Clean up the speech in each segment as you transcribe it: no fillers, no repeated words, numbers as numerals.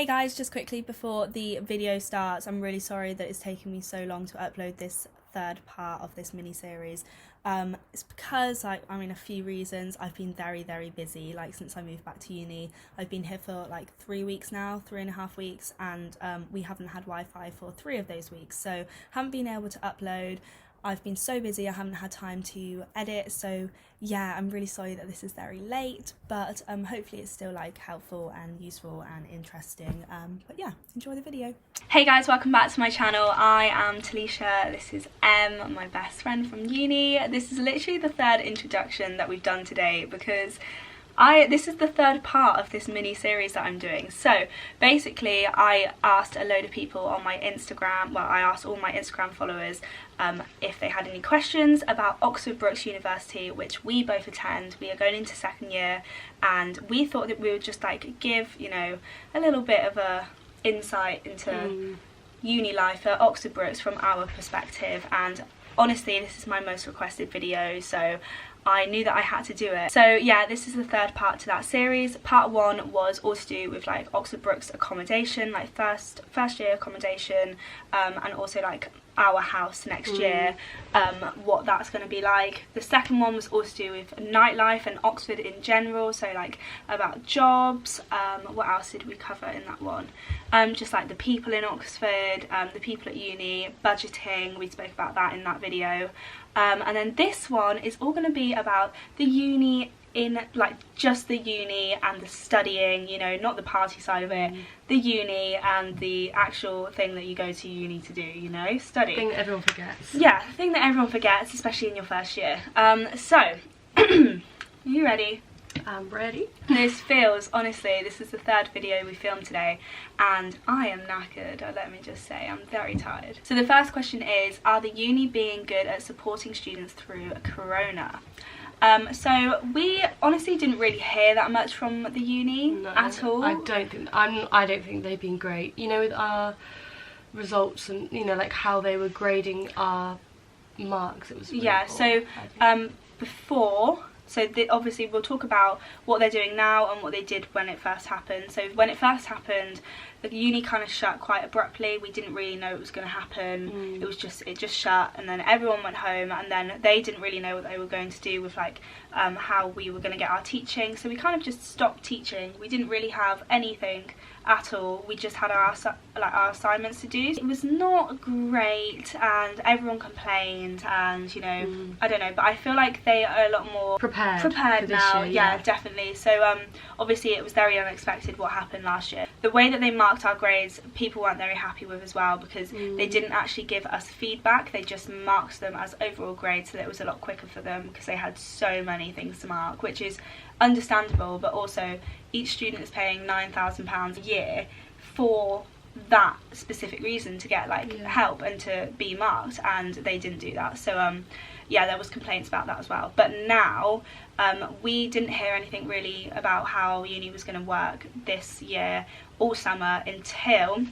Hey guys, just quickly before the video starts, I'm really sorry that it's taken me so long to upload this third part of this mini-series. It's because, a few reasons. I've been very busy, since I moved back to uni. I've been here for 3 weeks now, 3.5 weeks, and we haven't had Wi-Fi for 3 of those weeks, so haven't been able to upload. I've been so busy, I haven't had time to edit, so yeah, I'm really sorry that this is very late, but hopefully it's still helpful and useful and interesting. But yeah, enjoy the video. Hey guys, welcome back to my channel. I am Talisha, this is Em, my best friend from uni. This is literally the third introduction that we've done today because this is the third part of this mini series that I'm doing. So basically I asked a load of people on my Instagram, I asked all my Instagram followers if they had any questions about Oxford Brookes University, which we both attend. We are going into second year, and we thought that we would just give, a little bit of a insight into uni life at Oxford Brookes from our perspective. And honestly, this is my most requested video, so I knew that I had to do it. So yeah, this is the third part to that series. Part 1 was all to do with Oxford Brookes accommodation, first year accommodation, and also our house next year, what that's going to be like. The second one was all to do with nightlife and Oxford in general, so about jobs. What else did we cover in that one? Just the people in Oxford, the people at uni, budgeting, we spoke about that in that video. And then this one is all going to be about the uni in just the uni and the studying, not the party side of it, the uni and the actual thing that you go to uni to do, study. The thing that everyone forgets. Yeah, the thing that everyone forgets, especially in your first year. So, are you ready? I'm ready. Honestly, this is the third video we filmed today, and I am knackered, let me just say, I'm very tired. So the first question is, are the uni being good at supporting students through Corona? So we honestly didn't really hear that much from the uni at all. I don't think they've been great. With our results and how they were grading our marks, it was really poor. Before. So obviously we'll talk about what they're doing now and what they did when it first happened. So when it first happened, the uni kind of shut quite abruptly. We didn't really know it was going to happen. It just shut, and then everyone went home, and then they didn't really know what they were going to do with how we were going to get our teaching. So we kind of just stopped teaching. We didn't really have anything at all. We just had our assignments to do. It was not great, and everyone complained, and I don't know, but I feel like they are a lot more prepared now. Yeah, definitely. So obviously it was very unexpected what happened last year. The way that they marked our grades, people weren't very happy with as well, because they didn't actually give us feedback. They just marked them as overall grades, so that it was a lot quicker for them because they had so many things to mark, which is understandable, but also each student is paying £9,000 a year for that specific reason, to get help and to be marked, and they didn't do that. So yeah, there was complaints about that as well. But now we didn't hear anything really about how uni was going to work this year all summer until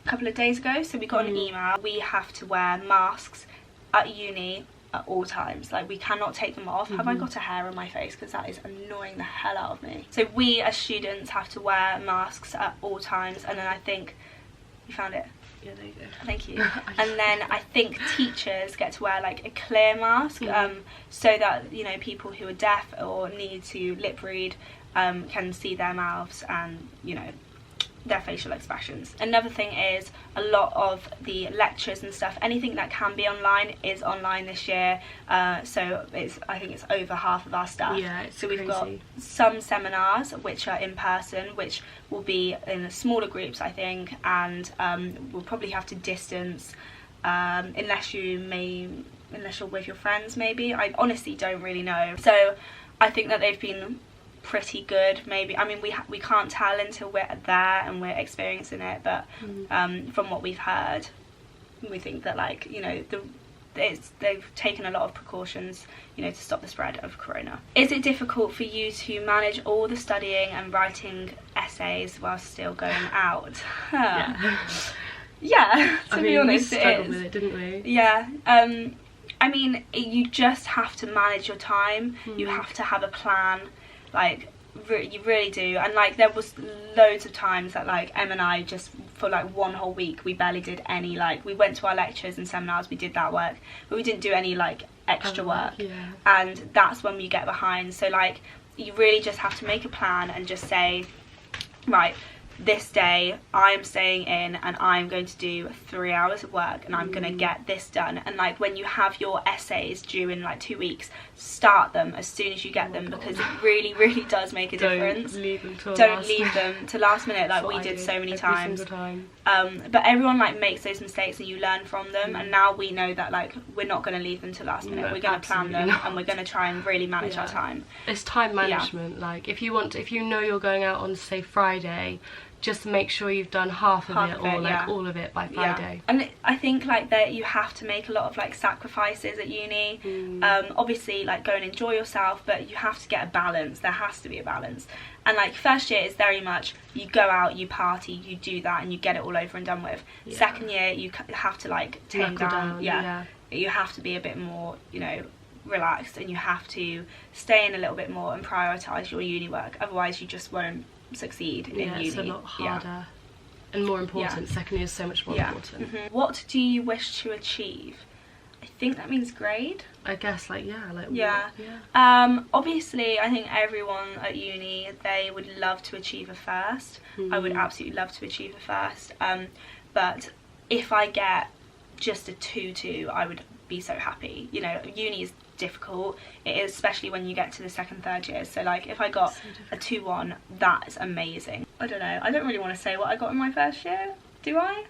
a couple of days ago. So we got an email. We have to wear masks at uni at all times. We cannot take them off. Have I got a hair on my face? Because that is annoying the hell out of me. So we as students have to wear masks at all times, and then I think you found it. Yeah, there you go. Thank you. And then I think teachers get to wear a clear mask, so that people who are deaf or need to lip read can see their mouths and their facial expressions. Another thing is, a lot of the lectures and stuff, anything that can be online is online this year. So I think it's over half of our stuff. Yeah, it's so we've crazy. got some seminars which are in person, which will be in smaller groups, I think, and we'll probably have to distance unless you're with your friends, maybe. I honestly don't really know. So I think that they've been pretty good, maybe. We can't tell until we're there and we're experiencing it, but from what we've heard, we think that they've taken a lot of precautions to stop the spread of Corona. Is it difficult for you to manage all the studying and writing essays while still going out? Yeah, to be honest, we struggled with it, didn't we? Yeah. You just have to manage your time. You have to have a plan. You really do. And like there was loads of times that like Em and I just for like one whole week we barely did any, like we went to our lectures and seminars, we did that work, but we didn't do any like extra work. And that's when we get behind. So like you really just have to make a plan and just say, right, this day I'm staying in and I'm going to do 3 hours of work and I'm going to get this done. And like when you have your essays due in like 2 weeks, start them as soon as you get them, because it really does make a difference. Don't leave them to last minute like we did so many times. But everyone like makes those mistakes and you learn from them, and now we know that like we're not going to leave them to last minute. We're going to plan them and we're going to try and really manage our time. It's time management. Like if you know you're going out on say Friday, just make sure you've done half of it or like all of it by Friday. And I think like that you have to make a lot of like sacrifices at uni. Obviously like go and enjoy yourself, but you have to get a balance. There has to be a balance. And like first year is very much you go out, you party, you do that and you get it all over and done with. Second year you have to like tame down. You have to be a bit more, you know, relaxed, and you have to stay in a little bit more and prioritise your uni work, otherwise you just won't succeed in uni. It's a lot harder and more important. Second year is so much more important. What do you wish to achieve? I think that means grade. I guess like obviously I think everyone at uni, they would love to achieve a first. I would absolutely love to achieve a first, but if I get just a 2-2 I would be so happy. You know, uni is difficult, it is, especially when you get to the second, third years. So like if I got a 2-1, that's amazing. I don't know, I don't really want to say what I got in my first year, do I?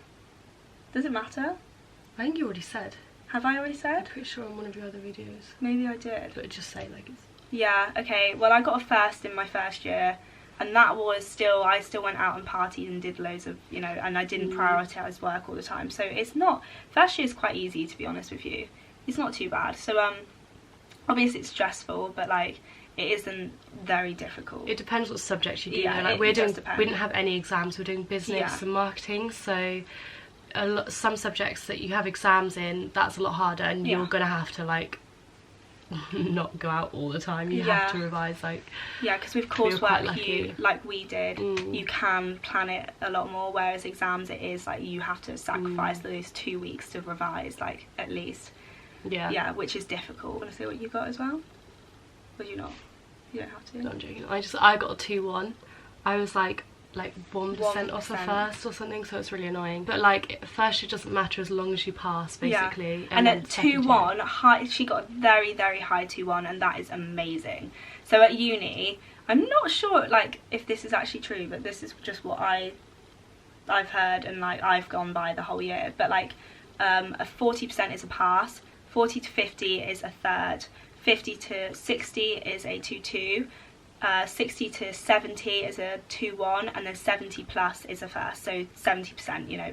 Does it matter? I think you already said. Have I already said? I'm pretty sure on one of your other videos. Maybe I did. But just say like it's... Yeah, okay, well I got a first in my first year, and that was still, I still went out and partied and did loads of, you know, and I didn't prioritise work all the time. So it's not, first year is quite easy, to be honest with you. It's not too bad. So obviously it's stressful, but like it isn't very difficult. It depends what subject you do. Like we didn't have any exams, we're doing business and marketing, so some subjects that you have exams in, that's a lot harder, and you're gonna have to like not go out all the time. You have to revise, like because with coursework like we did, you can plan it a lot more, whereas exams it is like you have to sacrifice those 2 weeks to revise, like at least. Which is difficult. Want to say what you got as well? Would you not? You don't have to. No, I'm joking. I got a 2-1. I was like 1% off the first or something, so it's really annoying. But like first, it doesn't matter as long as you pass, basically. And at 2-1, she got a very high 2-1, and that is amazing. So at uni, I'm not sure like if this is actually true, but this is just what I've heard and like I've gone by the whole year. But like a 40% is a pass. 40 to 50 is a third, 50 to 60 is a 2-2, 60 to 70 is a 2-1, and then 70 plus is a first, so 70%, you know,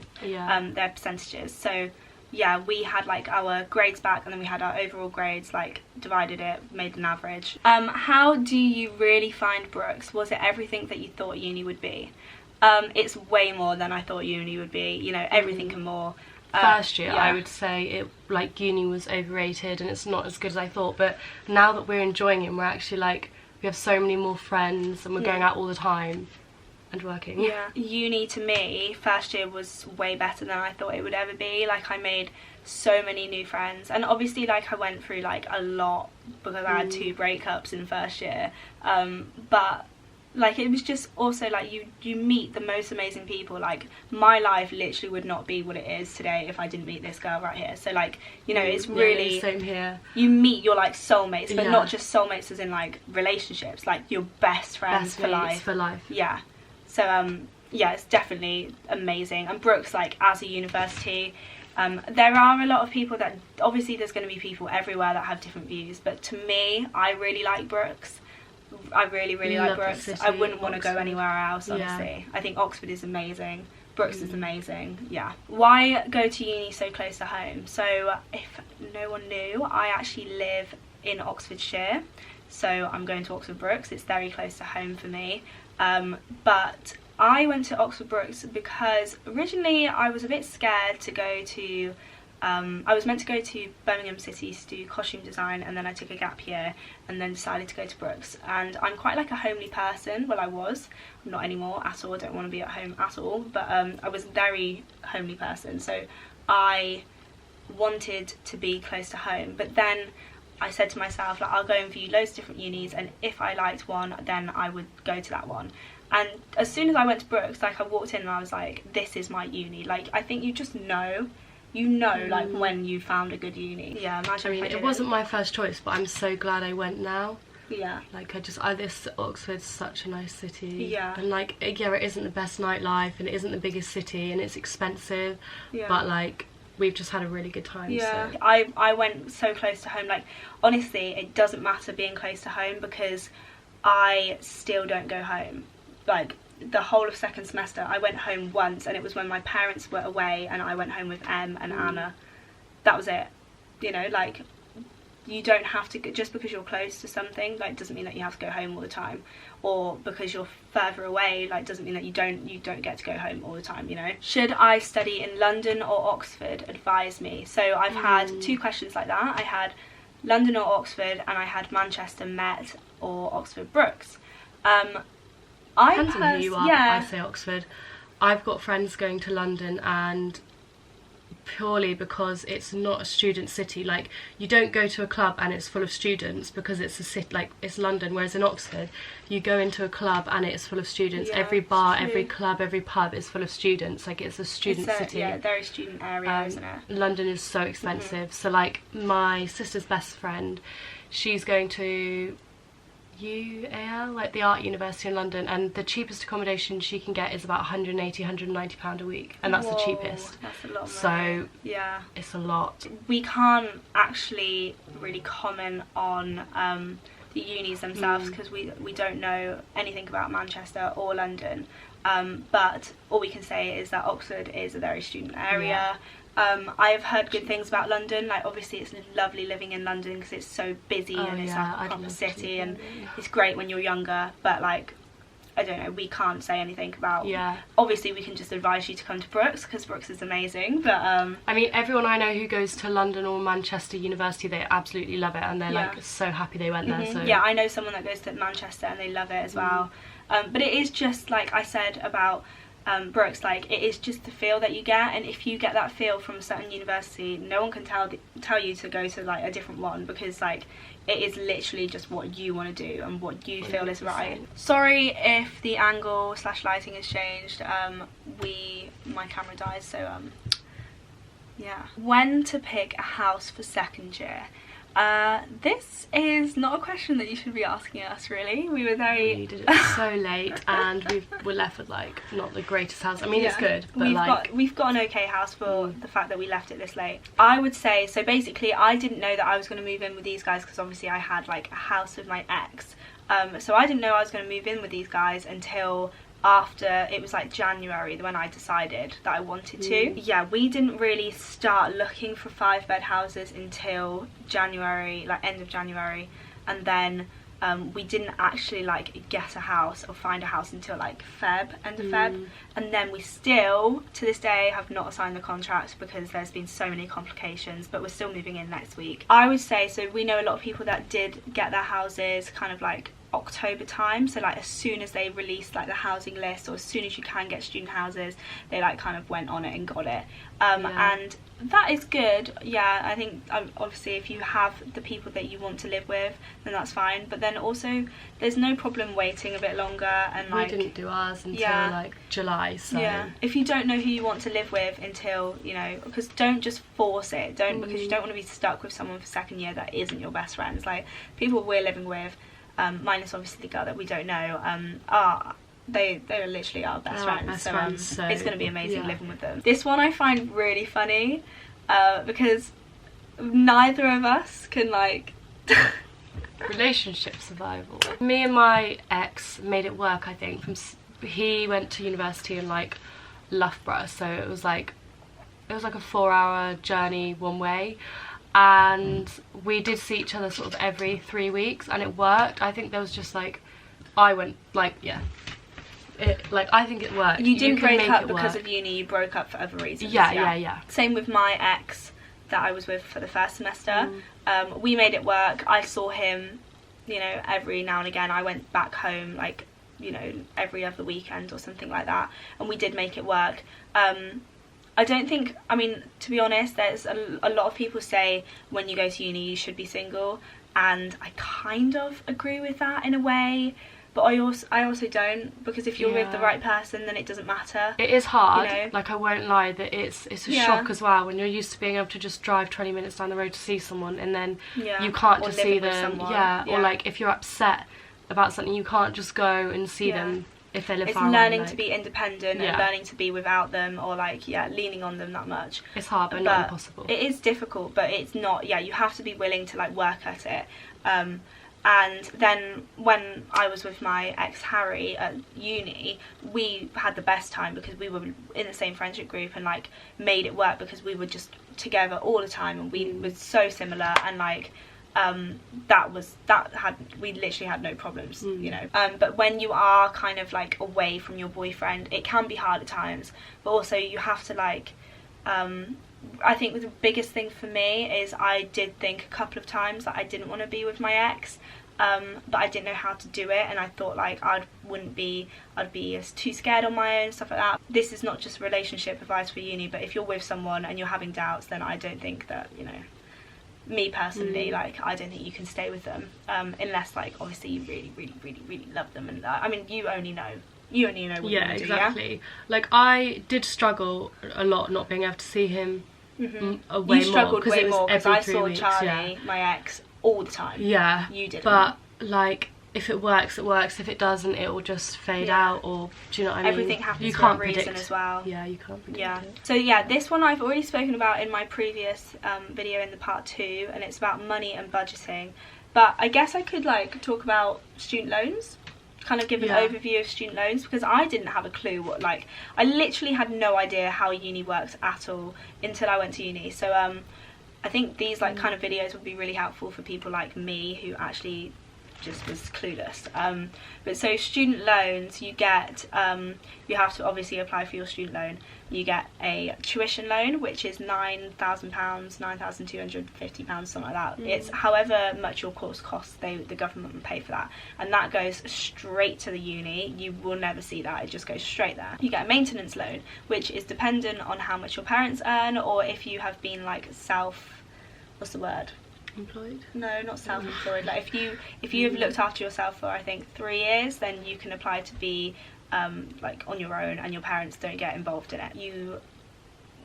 their percentages. So yeah, we had like our grades back, and then we had our overall grades, like divided it, made an average. How do you really find Brooks? Was it everything that you thought uni would be? It's way more than I thought uni would be, you know, everything and more. First year I would say it like uni was overrated and it's not as good as I thought, but now that we're enjoying it and we're actually like we have so many more friends and we're going out all the time and working. Uni to me first year was way better than I thought it would ever be. Like I made so many new friends, and obviously like I went through like a lot because I had 2 breakups in first year, but like it was just also like you meet the most amazing people. Like my life literally would not be what it is today if I didn't meet this girl right here. So like, you know, it's really same here. You meet your like soulmates, but not just soulmates as in like relationships, like your best friends for life. Yeah. So yeah, it's definitely amazing. And Brooks, like as a university, there are a lot of people that obviously there's going to be people everywhere that have different views, but to me I really like Brooks. I really like Brooks. I wouldn't want to go anywhere else, honestly. I think Oxford is amazing. Brooks is amazing. Why go to uni so close to home? So if no one knew, I actually live in Oxfordshire, so I'm going to Oxford Brooks. It's very close to home for me, but I went to Oxford Brooks because originally I was a bit scared to go to I was meant to go to Birmingham City to do costume design, and then I took a gap year and then decided to go to Brooks. And I'm quite like a homely person. Well, I was. I'm not anymore at all. I don't want to be at home at all. But I was a very homely person. So I wanted to be close to home. But then I said to myself, like, I'll go and view loads of different unis, and if I liked one, then I would go to that one. And as soon as I went to Brooks, like, I walked in and I was like, this is my uni. Like, I think you just know. You know, like, when you found a good uni. Yeah, imagine. I mean, it wasn't my first choice, but I'm so glad I went now. Yeah. Like, this Oxford's such a nice city. Yeah. And, like, yeah, it isn't the best nightlife, and it isn't the biggest city, and it's expensive. Yeah. But, like, we've just had a really good time. Yeah. So. I went so close to home. Like, honestly, it doesn't matter being close to home, because I still don't go home. Like, the whole of second semester I went home once, and it was when my parents were away and I went home with Em and Anna. That was it. You know, like, you don't have to, just because you're close to something, like, doesn't mean that you have to go home all the time, or because you're further away, like, doesn't mean that you don't get to go home all the time, you know. Should I study in London or Oxford? Advise me. So I've had 2 questions like that. I had London or Oxford, and I had Manchester Met or Oxford Brooks. Depends on who you are. Yeah. I say Oxford. I've got friends going to London, and purely because it's not a student city. Like, you don't go to a club and it's full of students because it's a city, like, it's London. Whereas in Oxford, you go into a club and it's full of students. Yeah, every bar, every club, every pub is full of students. Like, it's a student city. Yeah, very student area, isn't it? London is so expensive. So, like, my sister's best friend, she's going to UAL, like the Art University in London, and the cheapest accommodation she can get is about £180–190 a week, and that's the cheapest. That's a lot of money. So yeah, it's a lot. We can't actually really comment on the unis themselves, because we don't know anything about Manchester or London, but all we can say is that Oxford is a very student area. Yeah. I've heard good things about London. Like, obviously it's lovely living in London because it's so busy and it's like a proper city, and it's great when you're younger, but, like, I don't know, we can't say anything about. Yeah. Obviously we can just advise you to come to Brooks, because Brooks is amazing, but I mean, everyone I know who goes to London or Manchester University, they absolutely love it, and they're like so happy they went there. So yeah, I know someone that goes to Manchester and they love it as well. But it is just like I said about Brooks, like, it is just the feel that you get, and if you get that feel from a certain university, no one can tell you to go to, like, a different one, because, like, it is literally just what you want to do and what you feel is right. Sorry if the angle / lighting has changed. My camera died, so yeah. When to pick a house for second year? This is not a question that you should be asking us, really. We did it so late, and we're left with, like, not the greatest house. I mean, it's good, but we've got an okay house for the fact that we left it this late. I would say, so basically I didn't know that I was going to move in with these guys, because obviously I had, like, a house with my ex, so I didn't know I was going to move in with these guys until after it was, like, January when I decided that I wanted to. Yeah, we didn't really start looking for 5-bed houses until January, like end of January, and then we didn't actually, like, get a house or find a house until, like, end of Feb, and then we still to this day have not signed the contract because there's been so many complications, but we're still moving in next week. I would say, so we know a lot of people that did get their houses kind of like October time, so, like, as soon as they released, like, the housing list, or as soon as you can get student houses, they, like, kind of went on it and got it, and that is good. Yeah, I think obviously if you have the people that you want to live with, then that's fine, but then also there's no problem waiting a bit longer, and, like, we didn't do ours until like July, so yeah, if you don't know who you want to live with until, you know, because don't just force it, because you don't want to be stuck with someone for second year that isn't your best friends. Like, people we're living with, minus obviously the girl that we don't know, they are literally our best friends, so it's going to be amazing living with them. This one I find really funny, because neither of us can, like, relationship survival. Me and my ex made it work, I think. He went to university in, like, Loughborough, so it was like a 4-hour journey one way, and we did see each other sort of every 3 weeks, and it worked. I think there was just, like, I went, like, I think it worked. You didn't break up because of uni, you broke up for other reasons. Yeah. Same with my ex. that I was with for the first semester. We made it work. I saw him, you know, every now and again. I went back home like, you know, every other weekend or something like that, and we did make it work. I don't think, I mean, to be honest, there's a lot of people say when you go to uni you should be single, and I kind of agree with that in a way, but I also don't, because if you're with the right person, then it doesn't matter. It is hard, you know? like I won't lie, that it's a shock as well when you're used to being able to just drive 20 minutes down the road to see someone, and then you can't just see them. Or like if you're upset about something, you can't just go and see them if they live far away. It's learning to be independent and learning to be without them, or like leaning on them that much. It's hard, but not impossible. It is difficult, but it's not. You have to be willing to like work at it. And then when I was with my ex Harry at uni, we had the best time because we were in the same friendship group and like made it work because we were just together all the time, and we were so similar, and like we literally had no problems, you know. But when you are kind of like away from your boyfriend, it can be hard at times, but also you have to like I think the biggest thing for me is I did think a couple of times that I didn't want to be with my ex, but I didn't know how to do it, and I thought like I'd be too scared on my own, stuff like that. This is not just relationship advice for uni, but if you're with someone and you're having doubts, then I don't think that, you know, me personally, like I don't think you can stay with them unless like obviously you really really really really love them, and I mean you only know what you do. Exactly. Like I did struggle a lot not being able to see him away. You struggled more, way more because I saw weeks, Charlie, my ex, all the time. You didn't. But like if it works, it works. If it doesn't, it will just fade out, or do you know what I mean? Everything happens you for can't a reason predict. as well. You can't predict it. So this one I've already spoken about in my previous video in the part 2, and it's about money and budgeting. But I guess I could like talk about student loans, kind of give an overview of student loans, because I didn't have a clue what, like, I literally had no idea how uni works at all until I went to uni. So I think these like kind of videos would be really helpful for people like me who actually just was clueless. But so student loans, you get you have to obviously apply for your student loan. You get a tuition loan, which is £9,000, £9,250, something like that. It's however much your course costs, the government will pay for that, and that goes straight to the uni. You will never see that, it just goes straight there. You get a maintenance loan, which is dependent on how much your parents earn, or if you have been like employed? No, not self-employed. Like if you have looked after yourself for I think 3 years, then you can apply to be like on your own, and your parents don't get involved in it. You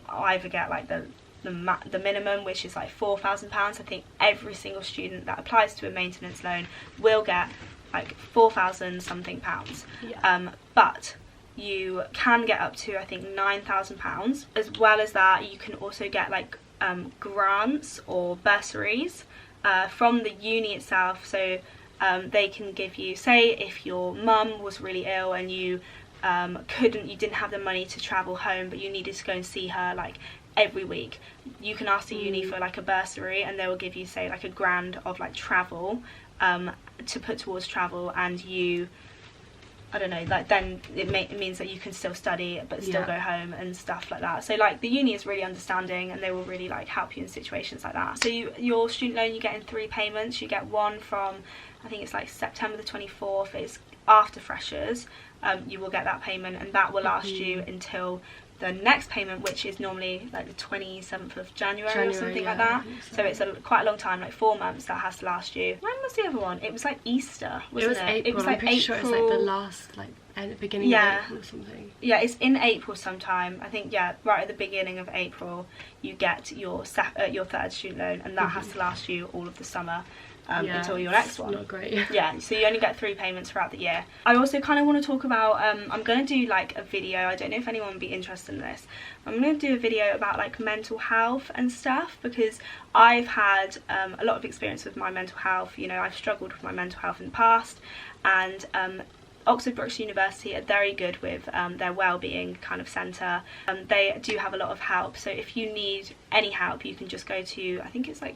either get like the minimum, which is like £4,000. I think every single student that applies to a maintenance loan will get like 4,000 something pounds. But you can get up to I think £9,000. As well as that, you can also get like grants or bursaries from the uni itself. So they can give you, say if your mum was really ill and you didn't have the money to travel home, but you needed to go and see her like every week, you can ask the uni for like a bursary, and they will give you say like £1,000 of like travel to put towards travel, and you, I don't know, like then it means that you can still study but still go home and stuff like that. So like the uni is really understanding, and they will really like help you in situations like that. So your student loan, you get in 3 payments. You get one from I think it's like September the 24th, it's after freshers. You will get that payment, and that will last you until the next payment, which is normally like the 27th of January or something like that. So it's quite a long time, like 4 months that has to last you. When was the other one? It was like Easter, wasn't it? April. It was like I'm pretty April. Sure it's like the last, like at the beginning of April or something. Yeah, it's in April sometime. I think right at the beginning of April you get your 3rd student loan, and that has to last you all of the summer. Until your next one. Not great. So you only get 3 payments throughout the year. I also kind of want to talk about I'm going to do like a video, I don't know if anyone would be interested in this. I'm going to do a video about like mental health and stuff, because I've had a lot of experience with my mental health. You know, I've struggled with my mental health in the past, and Oxford Brookes University are very good with their wellbeing kind of centre. They do have a lot of help, so if you need any help, you can just go to, I think it's like,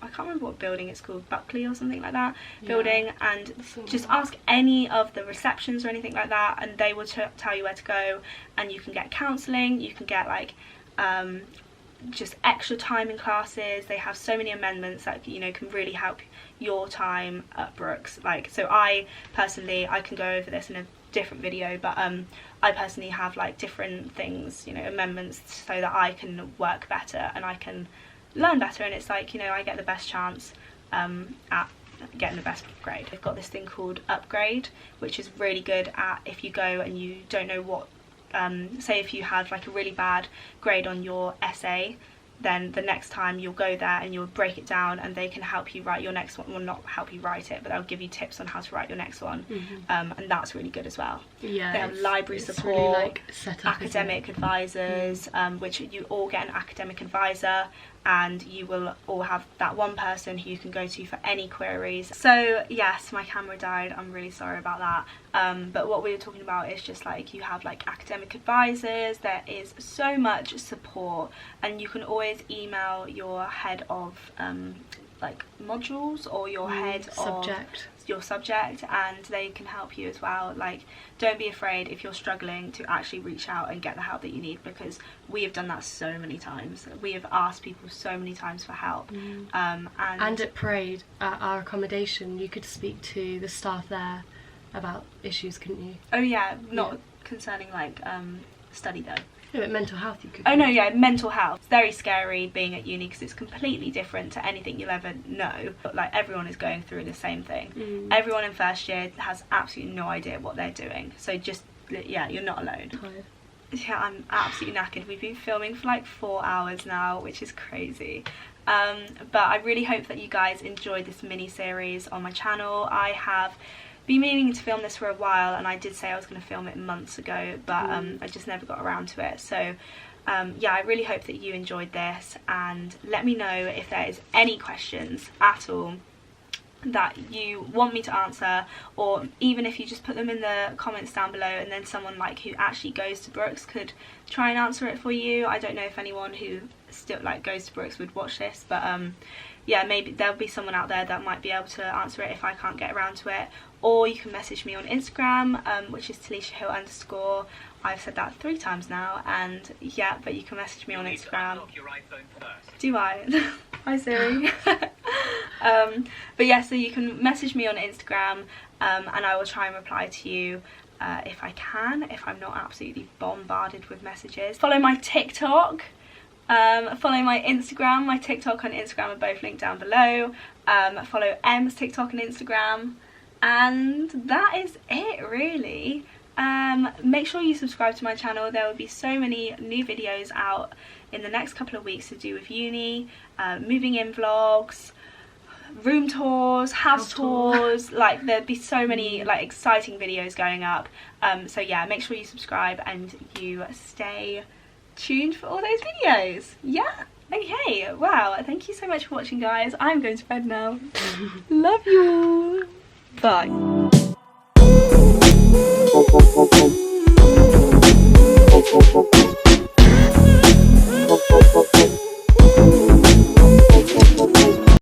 I can't remember what building it's called, Buckley or something like that building, and just ask any of the receptions or anything like that, and they will tell you where to go, and you can get counselling, you can get like just extra time in classes. They have so many amendments that, you know, can really help your time at Brooks. Like, so I personally, I can go over this in a different video, but I personally have like different things, you know, amendments, so that I can work better and I can learn better, and it's like, you know, I get the best chance at getting the best grade. We've got this thing called Upgrade, which is really good at, if you go and you don't know what, say if you had like a really bad grade on your essay, then the next time you'll go there and you'll break it down, and they can help you write your next one. Well, not help you write it, but they'll give you tips on how to write your next one. And that's really good as well. Yeah, they have library support, really, like, set up, academic advisors, which you all get an academic advisor, and you will all have that one person who you can go to for any queries. So yes, my camera died, I'm really sorry about that, but what we were talking about is just like, you have like academic advisors, there is so much support, and you can always email your head of like modules, or your head of your subject, and they can help you as well. Like, don't be afraid if you're struggling to actually reach out and get the help that you need, because we have done that so many times. We have asked people so many times for help. And at Parade, at our accommodation, you could speak to the staff there about issues, couldn't you? Oh yeah, not concerning like study though. No, but mental health you could. Oh no, yeah, mental health. It's very scary being at uni, because it's completely different to anything you'll ever know. But like, everyone is going through the same thing. Everyone in first year has absolutely no idea what they're doing. So just, yeah, you're not alone. Tired. Yeah, I'm absolutely knackered. We've been filming for like 4 hours now, which is crazy. But I really hope that you guys enjoyed this mini series on my channel. I have been meaning to film this for a while, and I did say I was going to film it months ago, but I just never got around to it. So yeah, I really hope that you enjoyed this, and let me know if there is any questions at all that you want me to answer, or even if you just put them in the comments down below, and then someone like who actually goes to Brooks could try and answer it for you. I don't know if anyone who still like goes to Brooks would watch this, but yeah, maybe there'll be someone out there that might be able to answer it if I can't get around to it. Or you can message me on Instagram, which is _Talitia_. I've said that 3 times now, and yeah, but you can message me on Instagram. Do I? Hi Siri. But yeah, so you can message me on Instagram, and I will try and reply to you if I can, if I'm not absolutely bombarded with messages. Follow my TikTok. Follow my Instagram. My TikTok and Instagram are both linked down below. Follow M's TikTok and Instagram. And that is it, really. Make sure you subscribe to my channel. There will be so many new videos out in the next couple of weeks to do with uni, moving in vlogs, room tours, house tours. Like, there'll be so many like exciting videos going up. So yeah, make sure you subscribe and you stay tuned for all those videos. Yeah, okay, wow, thank you so much for watching, guys. I'm going to bed now. Love you all. Bye.